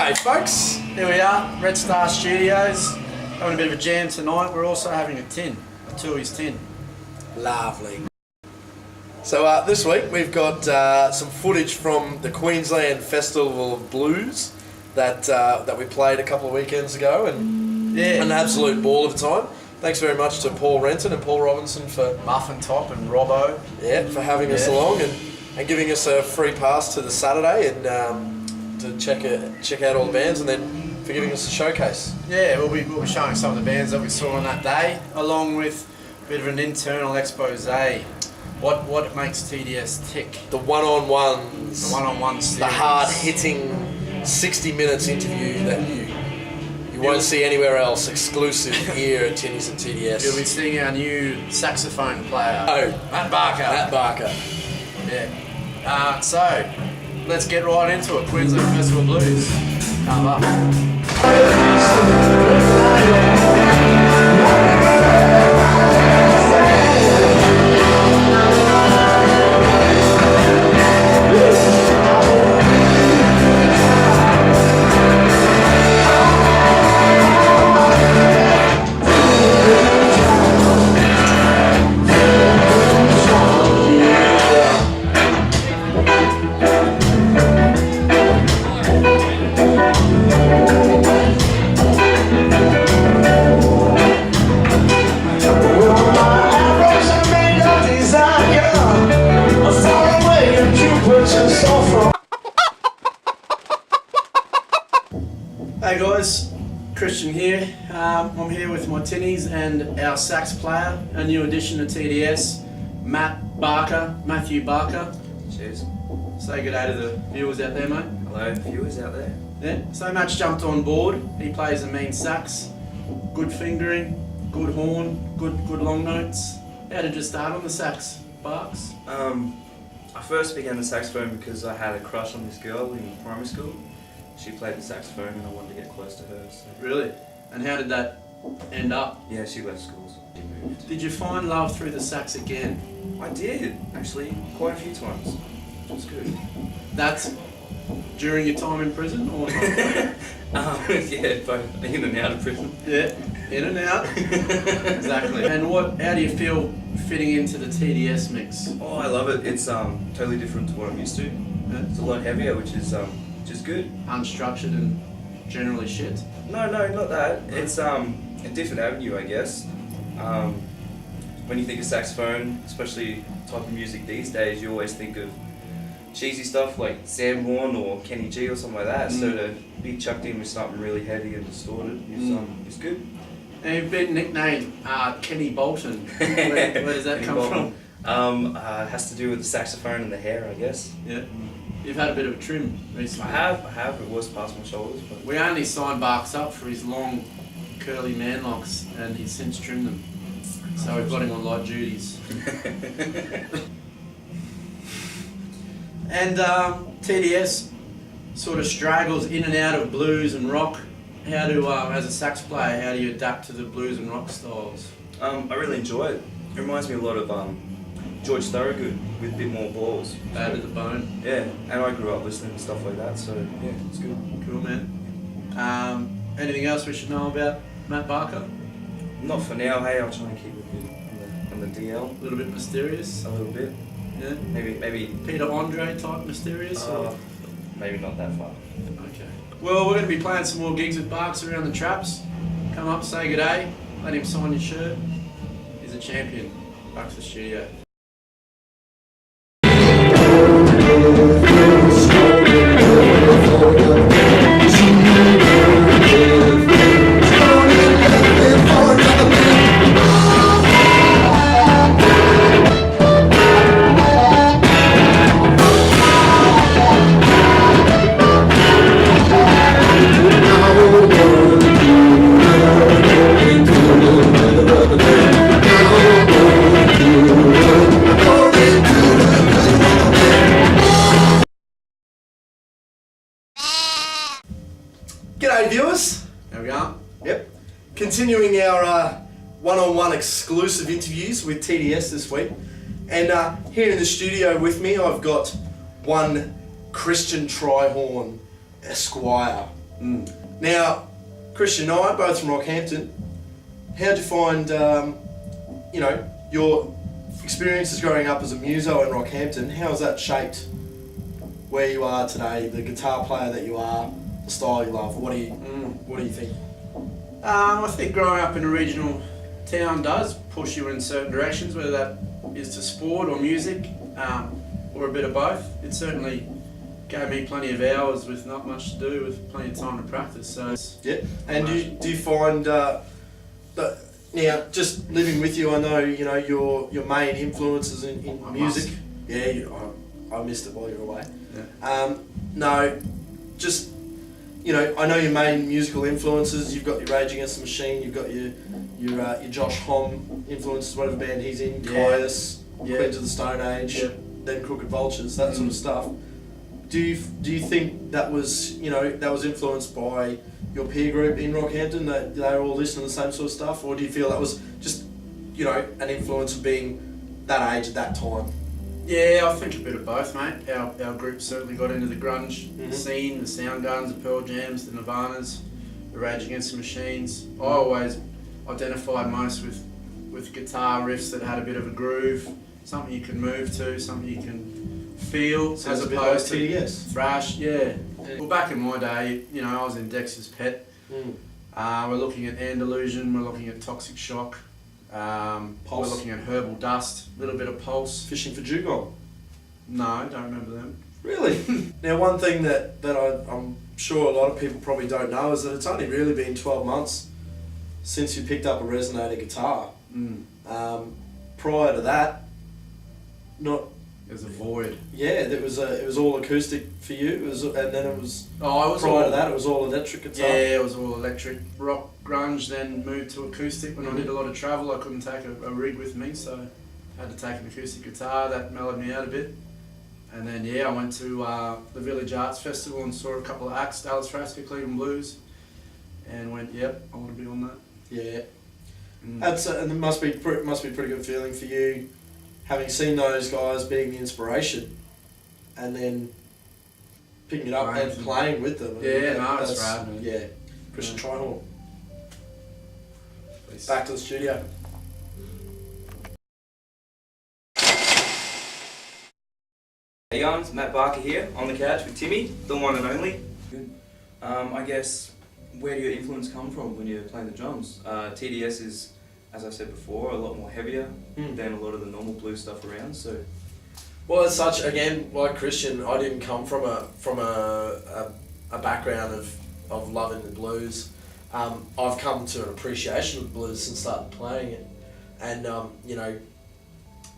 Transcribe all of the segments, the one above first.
G'day folks, here we are, Red Star Studios, having a bit of a jam tonight. We're also having a Tooheys tin. Lovely. So this week we've got some footage from the Queensland Festival of Blues that we played a couple of weekends ago, and an absolute ball of a time. Thanks very much to Paul Renton and Paul Robinson for Muffin Top and Robbo. for having us along and giving us a free pass to the Saturday and to check out all the bands, and then for giving us a showcase. Yeah, we'll be showing some of the bands that we saw on that day, along with a bit of an internal expose. What makes TDS tick? The one-on-ones. The one-on-one series. The hard-hitting 60 minutes interview that you won't see anywhere else, exclusive here at Tinnies and TDS. You'll be seeing our new saxophone player. Oh, Matt Barker. Yeah. So, let's get right into it. Queensland Festival of Blues. Come up. Hey guys, Christian here. I'm here with my Tinnies and our sax player, a new addition to TDS, Matthew Barker. Cheers. Say good day to the viewers out there, mate. Hello, viewers out there. Yeah. So Matt's jumped on board. He plays a mean sax, good fingering, good horn, good long notes. How did you start on the sax, Barks? I first began the saxophone because I had a crush on this girl in primary school. She played the saxophone and I wanted to get close to her. So. Really? And how did that end up? Yeah, she left school, so she moved. Did you find love through the sax again? I did, actually, quite a few times, which was good. That's during your time in prison or not? Yeah, both in and out of prison. Yeah, in and out. Exactly. And how do you feel fitting into the TDS mix? Oh, I love it. It's totally different to what I'm used to. Yeah. It's a lot heavier, which is good. Unstructured and generally shit? No, not that. It's a different avenue, I guess. When you think of saxophone, especially type of music these days, you always think of cheesy stuff like Sanborn or Kenny G or something like that. So to be chucked in with something really heavy and distorted is good. And you've been nicknamed Kenny Bolton. Where does that come from? It has to do with the saxophone and the hair, I guess. Yeah. You've had a bit of a trim recently. I have. It was past my shoulders. But we only signed Barks up for his long, curly man locks, and he's since trimmed them. So we've got him on light duties. And TDS sort of straggles in and out of blues and rock. How do, as a sax player, how do you adapt to the blues and rock styles? I really enjoy it. It reminds me a lot of George Thorogood with a bit more balls. Bad to the bone. Yeah, and I grew up listening to stuff like that, so yeah, it's good. Cool, man. Anything else we should know about Matt Barker? Not for now. Hey, I'll try and keep it on the DL. A little bit mysterious. A little bit. Yeah. Maybe. Peter Andre type mysterious. Or? Maybe not that far. Okay. Well, we're going to be playing some more gigs with Barks around the traps. Come up, say good day, let him sign your shirt. He's a champion. Back to the studio. G'day viewers. There we are. Yep. Continuing our one-on-one exclusive interviews with TDS this week. And here in the studio with me I've got one Christian Tryhorn Esquire. Now, Christian and I, both from Rockhampton, how'd you find, your experiences growing up as a muso in Rockhampton? How has that shaped where you are today, the guitar player that you are, the style you love? What do you think? I think growing up in a regional town does push you in certain directions, whether that is to sport or music, or a bit of both. It certainly gave me plenty of hours with not much to do, with plenty of time to practice. So yeah. And do you find that now, just living with you, I know your main influences in music. Yeah, I missed it while you were away. Yeah. No, just I know your main musical influences. You've got your Rage Against the Machine. You've got your Josh Homme influences, whatever band he's in. Caius, Queens of the Stone Age, then Crooked Vultures, that sort of stuff. Do you think that was influenced by your peer group in Rockhampton, that they were all listening to the same sort of stuff, or do you feel that was just an influence of being that age at that time? Yeah, I think a bit of both, mate. Our group certainly got into the grunge scene, the Soundgarns, the Pearl Jams, the Nirvanas, the Rage Against the Machines. I always identified most with guitar riffs that had a bit of a groove, something you can move to, something you can feel, So as it's a bit opposed like to TDS. thrash. Yeah. Well, back in my day, I was in Dexter's Pet. We're looking at Andalusian, we're looking at Toxic Shock, we're looking at Herbal Dust, a little bit of Pulse. Fishing for Dugong. No, don't remember them. Really? Now, one thing that I'm sure a lot of people probably don't know is that it's only really been 12 months since you picked up a resonator guitar. Prior to that, There's a void. Yeah, it was all acoustic for you. And then it was. Oh, it was prior to that, it was all electric guitar. Yeah, it was all electric. Rock, grunge, then moved to acoustic. When I did a lot of travel, I couldn't take a rig with me, so I had to take an acoustic guitar. That mellowed me out a bit. And then I went to the Village Arts Festival and saw a couple of acts, Dallas Frasca, Cleveland Blues, and went, yep, I want to be on that. Yeah. And it must be a pretty good feeling for you, having seen those guys being the inspiration, and then picking it up and playing with them. That's rad, man. Yeah. Christian Tryhorn. Back to the studio. Hey guys, Matt Barker here on the couch with Timmy, the one and only. Good. I guess, where do your influence come from when you're playing the drums? TDS is, as I said before, a lot more heavier than a lot of the normal blues stuff around. So, well, as such, again, like Christian, I didn't come from a background of loving the blues. I've come to an appreciation of the blues since started playing it, and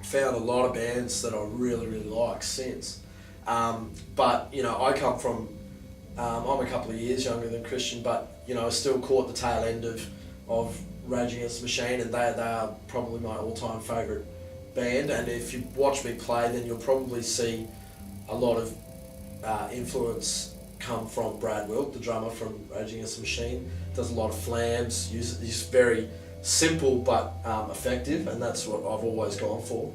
found a lot of bands that I really like since. But I come from, I'm a couple of years younger than Christian, but I still caught the tail end of Rage Against the Machine, and they are probably my all-time favourite band. And if you watch me play, then you'll probably see a lot of influence come from Brad Wilk, the drummer from Rage Against the Machine. Does a lot of flams, uses very simple but effective, and that's what I've always gone for.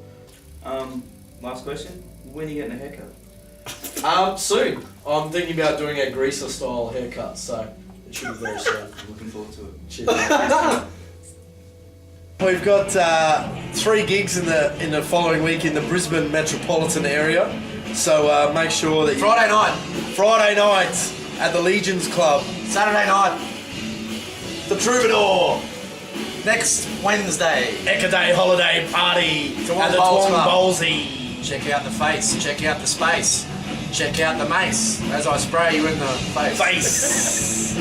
Last question, when are you getting a haircut? Soon. I'm thinking about doing a greaser style haircut, so it should be very soon. Looking forward to it. Cheers. We've got 3 gigs in the following week in the Brisbane metropolitan area, so make sure that Friday night at the Legions Club. Saturday night, The Troubadour. next Wednesday. Ekaday holiday party Toowong at the Bowls Toowong Club. Bowlsy. Check out the face, check out the space, check out the mace as I spray you in the face.